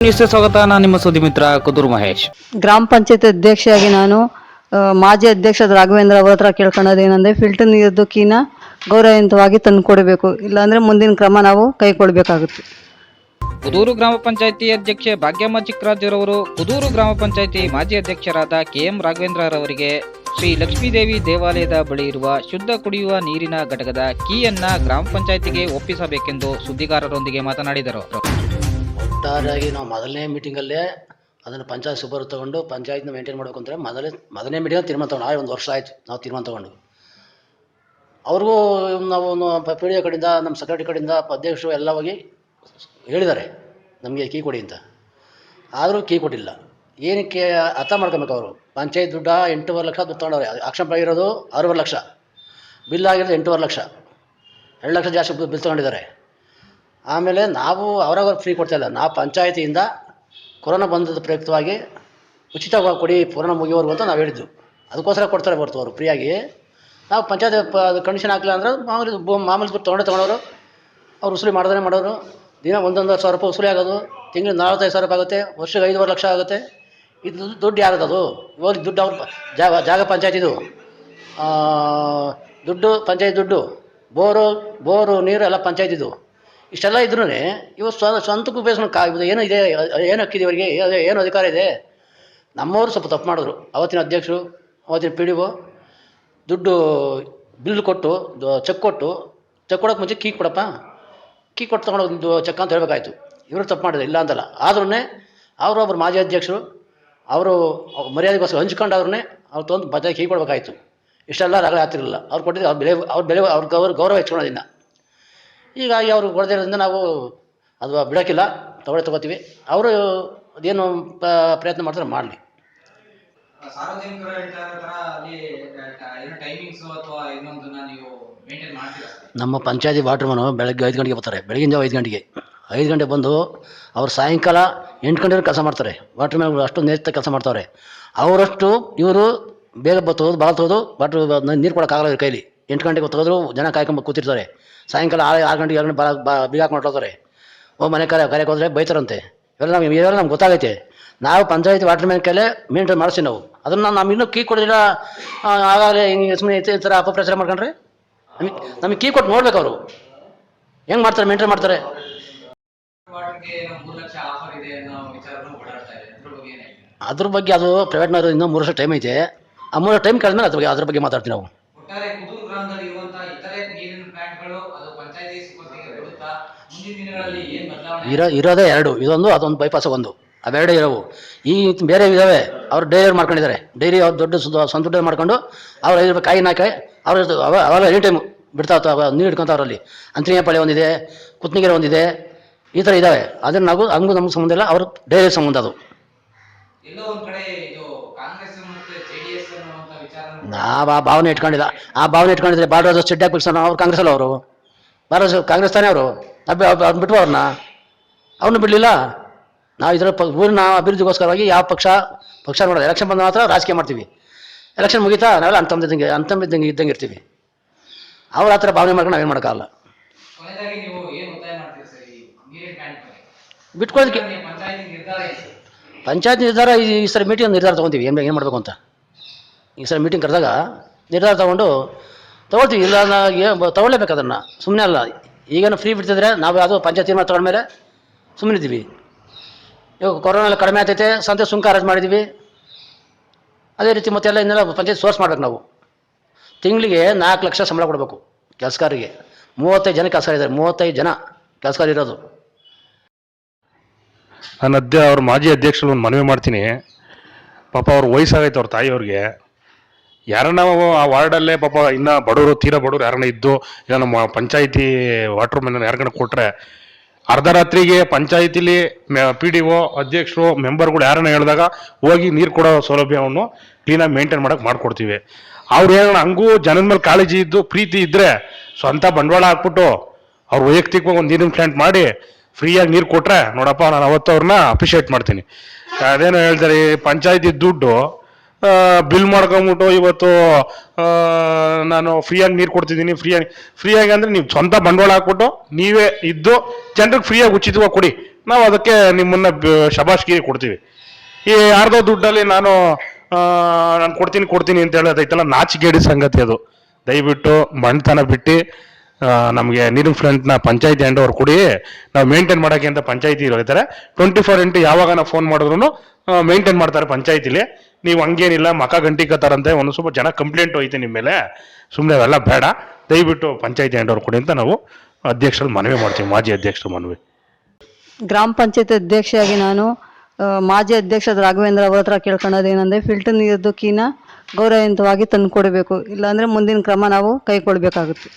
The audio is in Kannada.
ನ್ಯೂಸ್ಗೆ ಸ್ವಾಗತ. ನಾನು ನಿಮ್ಮ ಸುದ್ದಿ ಮಿತ್ರ ಕುದೂರು ಮಹೇಶ್. ಗ್ರಾಮ ಪಂಚಾಯತ್ ಅಧ್ಯಕ್ಷೆಯಾಗಿ ನಾನು ಮಾಜಿ ಅಧ್ಯಕ್ಷ ರಾಘವೇಂದ್ರ ಅವರ ಹತ್ರ ಕೇಳ್ಕೊಳ್ಳೋದೇನೆಂದರೆ ಫಿಲ್ಟರ್ ನೀರದ್ದು ಕೀನ ಗೌರವಯುತವಾಗಿ ತಂದು ಕೊಡಬೇಕು, ಇಲ್ಲಾಂದರೆ ಮುಂದಿನ ಕ್ರಮ ನಾವು ಕೈಗೊಳ್ಳಬೇಕಾಗುತ್ತೆ. ಕುದೂರು ಗ್ರಾಮ ಪಂಚಾಯಿತಿ ಅಧ್ಯಕ್ಷೆ ಭಾಗ್ಯಮ್ಮ ಚಿಕ್ಕರಾಜರವರು ಕುದೂರು ಗ್ರಾಮ ಪಂಚಾಯಿತಿ ಮಾಜಿ ಅಧ್ಯಕ್ಷರಾದ ಕೆಎಂ ರಾಘವೇಂದ್ರರವರಿಗೆ ಶ್ರೀ ಲಕ್ಷ್ಮೀದೇವಿ ದೇವಾಲಯದ ಬಳಿ ಇರುವ ಶುದ್ಧ ಕುಡಿಯುವ ನೀರಿನ ಘಟಕದ ಕೀಯನ್ನ ಗ್ರಾಮ ಪಂಚಾಯಿತಿಗೆ ಒಪ್ಪಿಸಬೇಕೆಂದು ಸುದ್ದಿಗಾರರೊಂದಿಗೆ ಮಾತನಾಡಿದರು. ಒಟ್ಟಾರೆಯಾಗಿ ನಾವು ಮೊದಲನೇ ಮೀಟಿಂಗಲ್ಲೇ ಅದನ್ನು ಪಂಚಾಯತ್ ಸುಪರ್ ತೊಗೊಂಡು ಪಂಚಾಯತ್ನ ಮೇಂಟೈನ್ ಮಾಡಬೇಕು ಅಂದರೆ ಮೊದಲನೇ ಮೀಟಿಂಗ್ ತೀರ್ಮಾನ ತೊಗೊಂಡು ಒಂದು ವರ್ಷ ಆಯಿತು ನಾವು ತೀರ್ಮಾನ ತೊಗೊಂಡು. ಅವ್ರಿಗೂ ನಾವು ಪಿ ಡಿ ಒ ಕಡೆಯಿಂದ ನಮ್ಮ ಸೆಕ್ರೆಟರಿ ಕಡೆಯಿಂದ ಅಧ್ಯಕ್ಷರು ಎಲ್ಲ ಹೋಗಿ ಹೇಳಿದ್ದಾರೆ ನಮಗೆ ಕೀ ಕೊಡಿ ಅಂತ, ಆದರೂ ಕೀ ಕೊಟ್ಟಿಲ್ಲ. ಏನಕ್ಕೆ ಅರ್ಥ ಮಾಡ್ಕೊಬೇಕು. ಅವರು ಪಂಚಾಯತ್ ದುಡ್ಡ 8.5 ಲಕ್ಷ ದುಡ್ಡು ತೊಗೊಂಡವ್ರೆ. ಆಕ್ಷೇಪ ಆಗಿರೋದು 6 ಲಕ್ಷ, ಬಿಲ್ ಆಗಿರೋದು 8.5 ಲಕ್ಷ, 2 ಲಕ್ಷ ಜಾಸ್ತಿ ಬಿಲ್ ತೊಗೊಂಡಿದ್ದಾರೆ. ಆಮೇಲೆ ನಾವು ಅವರಾಗ ಫ್ರೀ ಕೊಡ್ತಾಯಿಲ್ಲ, ನಾವು ಪಂಚಾಯತಿಯಿಂದ ಕೊರೋನಾ ಬಂದದ ಪ್ರಯುಕ್ತವಾಗಿ ಉಚಿತವಾಗಿ ಕೊಡಿ ಕೊರೋನಾ ಮುಗಿಯೋವರೆಗೂ ಅಂತ ನಾವು ಹೇಳಿದ್ದು. ಅದಕ್ಕೋಸ್ಕರ ಕೊಡ್ತಾರೆ ಹೊರತು ಅವರು ಫ್ರೀಯಾಗಿ. ನಾವು ಪಂಚಾಯತ್ ಕಂಡೀಷನ್ ಹಾಕಲಿಲ್ಲ ಅಂದ್ರೆ ಮಾಮೂಲಿ ತೊಗೊಂಡವರು ಅವ್ರು ವಸೂಲಿ ಮಾಡೋರು. ದಿನ 1,500 ರೂಪಾಯಿ ವಸೂಲಿ ಆಗೋದು, ತಿಂಗಳು 45,000 ರೂಪಾಯಿ ಆಗುತ್ತೆ, ವರ್ಷಕ್ಕೆ 5.5 ಲಕ್ಷ ಆಗುತ್ತೆ. ಇದು ದುಡ್ಡು ಯಾರದು? ಇವಾಗ ದುಡ್ಡು ಅವ್ರು ಜಾಗ ಪಂಚಾಯತಿದು ದುಡ್ಡು, ಪಂಚಾಯತ್ ದುಡ್ಡು, ಬೋರು ನೀರು ಎಲ್ಲ ಪಂಚಾಯತಿದು. ಇಷ್ಟೆಲ್ಲ ಇದ್ರೂ ಇವು ಸ್ವಂತಕ್ಕೂ ಬೇಸ್ಕೊಂಡು ಏನು ಇದೆ, ಏನು ಹಕ್ಕಿದೆ ಇವರಿಗೆ, ಏನು ಅಧಿಕಾರ ಇದೆ? ನಮ್ಮವರು ಸ್ವಲ್ಪ ತಪ್ಪು ಮಾಡಿದ್ರು. ಅವತ್ತಿನ ಅಧ್ಯಕ್ಷರು, ಅವತ್ತಿನ ಪಿ ಡಿ ಒ ದುಡ್ಡು ಬಿಲ್ ಕೊಟ್ಟು ಚೆಕ್ ಕೊಡೋಕ್ಕೆ ಮುಂಚೆ ಕೀ ಕೊಡಪ್ಪ, ಕೀ ಕೊಟ್ಟು ತೊಗೊಂಡು ಚೆಕ್ ಅಂತ ಹೇಳಬೇಕಾಯ್ತು. ಇವರು ತಪ್ಪು ಮಾಡಿದ್ರು, ಇಲ್ಲ ಅಂತಲ್ಲ. ಆದ್ರೂ ಅವರು ಒಬ್ಬರು ಮಾಜಿ ಅಧ್ಯಕ್ಷರು, ಅವರು ಮರ್ಯಾದೆಗೋಸ್ಕರ ಹಂಚ್ಕೊಂಡವ್ರನ್ನೇ ಅವ್ರು ತೊಗೊಂಡು ಪಂಚಾಯತ್ ಕೀ ಕೊಡಬೇಕಾಯ್ತು. ಇಷ್ಟೆಲ್ಲ ರಗಳೆ ಆಗ್ತಿರಲಿಲ್ಲ. ಅವ್ರು ಕೊಟ್ಟಿದ್ದು ಅವ್ರ ಬೆಲೆ ಅವ್ರ ಗೌರವ ಹೆಚ್ಚಿಕೊಳ್ಳೋದಿಲ್ಲ. ಹೀಗಾಗಿ ಅವರು ಕೊಡದಿರೋದ್ರಿಂದ ನಾವು ಅದು ಬಿಡೋಕ್ಕಿಲ್ಲ, ತಗೋತೀವಿ. ಅವರು ಅದೇನು ಪ್ರಯತ್ನ ಮಾಡ್ತಾರೆ ಮಾಡಲಿ. ನಮ್ಮ ಪಂಚಾಯತಿ ವಾಟರ್ಮನು ಬೆಳಗ್ಗೆ 5 ಗಂಟೆಗೆ ಬರ್ತಾರೆ. ಬೆಳಗಿನ 5 ಗಂಟೆಗೆ 5 ಗಂಟೆಗೆ ಬಂದು ಅವ್ರು ಸಾಯಂಕಾಲ 8 ಗಂಟೆವರೆಗೆ ಕೆಲಸ ಮಾಡ್ತಾರೆ. ವಾಟರ್ಮ್ಯಾನ್ ಅಷ್ಟು ನೇರ ಕೆಲಸ ಮಾಡ್ತಾರೆ. ಅವರಷ್ಟು ಇವರು ಬೇಗ ಬಾಗ್ತೋದು ವಾಟ್ರ್ ನೀರು ಕೊಡೋಕ್ಕಾಗಲ್ಲ ಇವ್ರ ಕೈಲಿ. 8 ಗಂಟೆಗೆ ತೆಗೆದ್ರು ಜನ ಕಾಯ್ಕೊಂಡು ಕೂತಿರ್ತಾರೆ. ಸಾಯಂಕಾಲ 6 ಗಂಟೆಗೆ 2 ಗಂಟೆ ಬೀಗ ಮಾಡ್ಕೊಳ್ತಾರೆ. ಮನೆ ಕರೆಯಕ್ಕೆ ಹೋದರೆ ಬೈತಾರಂತೆ. ಇವೆಲ್ಲ ನಮ್ಗೆ ಗೊತ್ತಾಗೈತೆ. ನಾವು ಪಂಚಾಯತಿ ವಾಟರ್ ಮ್ಯಾನ್ ಕೈಲೇ ಮೇಂಟೈನ್ ಮಾಡಿಸ್ತೀವಿ ನಾವು. ಅದನ್ನು ನಾವು ಇನ್ನೂ ಕೀ ಕೊಡೋದಿಲ್ಲ. ಆಗಾಗಲೇ ಹಿಂಗೆ ಸುಮ್ಮನೆ ಈ ಥರ ಅಪಪ್ರಚಾರ ಮಾಡ್ಕೊಂಡ್ರೆ ನಮಗೆ ಕೀ ಕೊಟ್ಟು ನೋಡ್ಬೇಕು ಅವರು ಹೆಂಗೆ ಮಾಡ್ತಾರೆ, ಮೇಂಟೈನ್ ಮಾಡ್ತಾರೆ. ಅದ್ರ ಬಗ್ಗೆ ಅದು ಪ್ರೈವೇಟ್ನವರು ಇನ್ನೂ 3 ವರ್ಷ ಟೈಮ್ ಐತೆ. ಆ 3 ವರ್ಷ ಟೈಮ್ ಕಳೆದ್ಮೇಲೆ ಅದ್ರ ಬಗ್ಗೆ ಮಾತಾಡ್ತೀವಿ ನಾವು. ಇರೋದೇ 2, ಇದೊಂದು ಅದೊಂದು ಬೈಪಾಸ್ ಒಂದು, ಅವೆರಡೇ ಇರೋವು. ಈ ಬೇರೆ ಇದ್ದಾವೆ. ಅವ್ರು ಡೈರಿ ಮಾಡ್ಕೊಂಡಿದ್ದಾರೆ. ಡೈರಿ ಅವ್ರು ದೊಡ್ಡ ಸ್ವಂತ ದುಡ್ಡು ಮಾಡ್ಕೊಂಡು ಅವ್ರು 5 ರೂಪಾಯಿ ಕಾಯಿನ ಹಾಕಿ ಅವೆಲ್ಲ ಎನಿ ಟೈಮ್ ಬಿಡ್ತಾ ನೀರು ಹಿಡ್ಕೊತಾವ್ರಲ್ಲಿ. ಅಂತರಿಯಪಳ್ಳಿ ಒಂದಿದೆ, ಕುತ್ನಿಗೆರೆ ಒಂದಿದೆ, ಈ ಥರ ಇದ್ದಾವೆ. ಅದನ್ನು ನಾವು ಹಂಗೂ ನಮ್ಗೆ ಸಂಬಂಧ ಇಲ್ಲ, ಅವ್ರ ಡೈರಿ ಸಂಬಂಧ ಅದು. ನಾವು ಆ ಭಾವನೆ ಇಟ್ಕೊಂಡಿಲ್ಲ. ಆ ಭಾವನೆ ಇಟ್ಕೊಂಡಿದ್ರೆ ಬಾಡ್ರಾಜ್ ಚೆಡ್ಡಿ ಹಾಕಿ ಬಿಡ್ಸೋಣ. ಅವ್ರು ಕಾಂಗ್ರೆಸ್ ಅಲ್ಲ, ಅವರು ಬಾಡ್ರಾಜ್ ಕಾಂಗ್ರೆಸ್ ತಾನೇ. ಅವರು ಅವ್ರನ್ನ ಬಿಟ್ಟು ಅವ್ರನ್ನ ಬಿಡಲಿಲ್ಲ. ನಾವು ಇದರ ಊರಿನ ಅಭಿವೃದ್ಧಿಗೋಸ್ಕರವಾಗಿ ಯಾವ ಪಕ್ಷ ನೋಡೋದು. ಎಲೆಕ್ಷನ್ ಬಂದ ಮಾತ್ರ ರಾಜಕೀಯ ಮಾಡ್ತೀವಿ. ಎಲೆಕ್ಷನ್ ಮುಗಿತಾ ನಾವೆಲ್ಲ ಅಂತಂಬಿದ್ದಂಗೆ ಇದ್ದಂಗೆ ಇರ್ತೀವಿ. ಅವ್ರ ಆ ಥರ ಭಾವನೆ ಮಾಡ್ಕೊಂಡು ನಾವೇನು ಮಾಡೋಕ್ಕಾಗಲ್ಲ. ಬಿಟ್ಕೊಳ್ಳೋದಕ್ಕೆ ಪಂಚಾಯತ್ ನಿರ್ಧಾರ ಈ ಸರಿ ಮೀಟಿಂಗ್ ನಿರ್ಧಾರ ತೊಗೊತೀವಿ ಏನು ಮಾಡಬೇಕು ಅಂತ. ಈ ಸರಿ ಮೀಟಿಂಗ್ ಕರೆದಾಗ ನಿರ್ಧಾರ ತೊಗೊಳ್ತೀವಿ. ಇಲ್ಲ ತೊಗೊಳ್ಳೇಬೇಕು ಅದನ್ನು, ಸುಮ್ಮನೆ ಅಲ್ಲ. ಈಗೇನು ಫ್ರೀ ಬಿಡ್ತಿದ್ರೆ ನಾವು ಯಾವುದೋ ಪಂಚಾಯತ್ ತೀರ್ಮಾನ ತೊಗೊಂಡ್ಮೇಲೆ ಸುಮ್ಮನೆ ಇದ್ದೀವಿ. ಇವಾಗ ಕೊರೋನಾ ಎಲ್ಲ ಕಡಿಮೆ ಆಗ್ತೈತೆ, ಸಂತೆ ಸುಂಕ ಅರೇಂಜ್ ಮಾಡಿದ್ದೀವಿ. ಅದೇ ರೀತಿ ಮತ್ತೆಲ್ಲ ಇನ್ನೆಲ್ಲ ಪಂಚಾಯತ್ ಸೋರ್ಸ್ ಮಾಡ್ಬೇಕು ನಾವು. ತಿಂಗಳಿಗೆ 4 ಲಕ್ಷ ಸಂಬಳ ಕೊಡಬೇಕು ಕೆಲಸಗಾರರಿಗೆ. 35 ಜನ ಕೆಲಸ ಇದ್ದಾರೆ, 35 ಜನ ಕೆಲಸಗಾರ ಇರೋದು. ನಾನು ಅವ್ರ ಮಾಜಿ ಅಧ್ಯಕ್ಷರು ಒಂದು ಮನವಿ ಮಾಡ್ತೀನಿ. ಪಾಪ ಅವ್ರ ವಯಸ್ಸಾಗೈತೆ, ಅವ್ರ ತಾಯಿಯವ್ರಿಗೆ. ಯಾರನ್ನ ಆ ವಾರ್ಡಲ್ಲೇ ಪಾಪ ಇನ್ನೂ ಬಡವರು, ತೀರಾ ಬಡವರು ಯಾರನ್ನ ಇದ್ದು, ಇಲ್ಲ ನಮ್ಮ ಪಂಚಾಯಿತಿ ವಾಟರ್ ಮ್ಯಾನ್ ಯಾರನ್ನ ಕೊಟ್ಟರೆ ಅರ್ಧ ರಾತ್ರಿಗೆ ಪಂಚಾಯಿತಿಲಿ ಪಿ ಡಿ ಒ ಅಧ್ಯಕ್ಷರು ಮೆಂಬರ್ಗಳು ಯಾರನ್ನ ಹೇಳಿದಾಗ ಹೋಗಿ ನೀರು ಕೊಡೋ ಸೌಲಭ್ಯವನ್ನು ಕ್ಲೀನಾಗಿ ಮೇಂಟೈನ್ ಮಾಡೋಕೆ ಮಾಡಿಕೊಡ್ತೀವಿ. ಅವ್ರು ಹೇಳೋಣ ಹಂಗೂ ಜನದ ಮೇಲೆ ಕಾಳಜಿ ಇದ್ದು ಪ್ರೀತಿ ಇದ್ದರೆ ಸ್ವಂತ ಬಂಡವಾಳ ಹಾಕ್ಬಿಟ್ಟು ಅವ್ರು ವೈಯಕ್ತಿಕವಾಗಿ ಒಂದು ನೀರಿನ ಪ್ಲಾಂಟ್ ಮಾಡಿ ಫ್ರೀಯಾಗಿ ನೀರು ಕೊಟ್ಟರೆ ನೋಡಪ್ಪ, ನಾನು ಅವತ್ತು ಅವ್ರನ್ನ ಅಪ್ರಿಷಿಯೇಟ್ ಮಾಡ್ತೀನಿ. ಅದೇನೋ ಹೇಳ್ತಾರೆ, ಪಂಚಾಯತಿ ದುಡ್ಡು ಬಿಲ್ ಮಾಡ್ಕೊಂಬಿಟ್ಟು ಇವತ್ತು ನಾನು ಫ್ರೀಯಾಗಿ ನೀರು ಕೊಡ್ತಿದ್ದೀನಿ, ಫ್ರೀಯಾಗಿ ಅಂದರೆ ನೀವು ಸ್ವಂತ ಬಂಡವಾಳ ಹಾಕ್ಬಿಟ್ಟು ನೀವೇ ಇದ್ದು ಜನರಿಗೆ ಫ್ರೀಯಾಗಿ ಉಚಿತವಾಗಿ ಕೊಡಿ, ನಾವು ಅದಕ್ಕೆ ನಿಮ್ಮನ್ನ ಶಬಾಷ್ಗಿರಿ ಕೊಡ್ತೀವಿ. ಈ ಯಾರ್ದೋ ದುಡ್ಡಲ್ಲಿ ನಾನು ಕೊಡ್ತೀನಿ ಅಂತ ಹೇಳೋದೈತಲ್ಲ, ನಾಚಿಗೇಡಿ ಸಂಗತಿ ಅದು. ದಯವಿಟ್ಟು ಮಣ್ತನ ಬಿಟ್ಟು ನಮಗೆ ನೀರಿನ ಫ್ರಂಟ್ನ ಪಂಚಾಯತಿ ಹ್ಯಾಂಡ್ ಓವರ್ ಕೊಡಿ, ನಾವು ಮೇಂಟೈನ್ ಮಾಡೋಕ್ಕೆ ಅಂತ ಪಂಚಾಯತಿ ಇರ್ತಾರೆ. 24x ಯಾವಾಗ ನಾವು ಫೋನ್ ಮಾಡಿದ್ರು ಮೇಂಟೈನ್ ಮಾಡ್ತಾರೆ ಪಂಚಾಯತಿಲಿ. ನೀವು ಹಂಗೇನಿಲ್ಲ ಮಕ ಗಂಟಿಕತ್ತಾರಂತೆ ಒಂದು ಸ್ವಲ್ಪ ಜನ ಕಂಪ್ಲೇಂಟ್ ಹೋಯ್ತು ನಿಮ್ಮ ಮೇಲೆ, ಸುಮ್ಮನೆ ಅವೆಲ್ಲ ಬೇಡ, ದಯವಿಟ್ಟು ಪಂಚಾಯತಿ ಹ್ಯಾಂಡ್ ಓವರ್ ಕೊಡಿ ಅಂತ ನಾವು ಅಧ್ಯಕ್ಷರಲ್ಲಿ ಮನವಿ ಮಾಡ್ತೀವಿ, ಮಾಜಿ ಅಧ್ಯಕ್ಷರ ಮನವಿ. ಗ್ರಾಮ ಪಂಚಾಯತ್ ಅಧ್ಯಕ್ಷೆಯಾಗಿ ನಾನು ಮಾಜಿ ಅಧ್ಯಕ್ಷ ರಾಘವೇಂದ್ರ ಅವರ ಹತ್ರ ಕೇಳ್ಕೊಳ್ಳೋದೇನೆಂದರೆ ಫಿಲ್ಟರ್ ನೀರದ್ದು ಕೀನ ಗೌರವಯುತವಾಗಿ ತಂದು ಕೊಡಬೇಕು, ಇಲ್ಲಾಂದರೆ ಮುಂದಿನ ಕ್ರಮ ನಾವು ಕೈಗೊಳ್ಳಬೇಕಾಗುತ್ತೆ.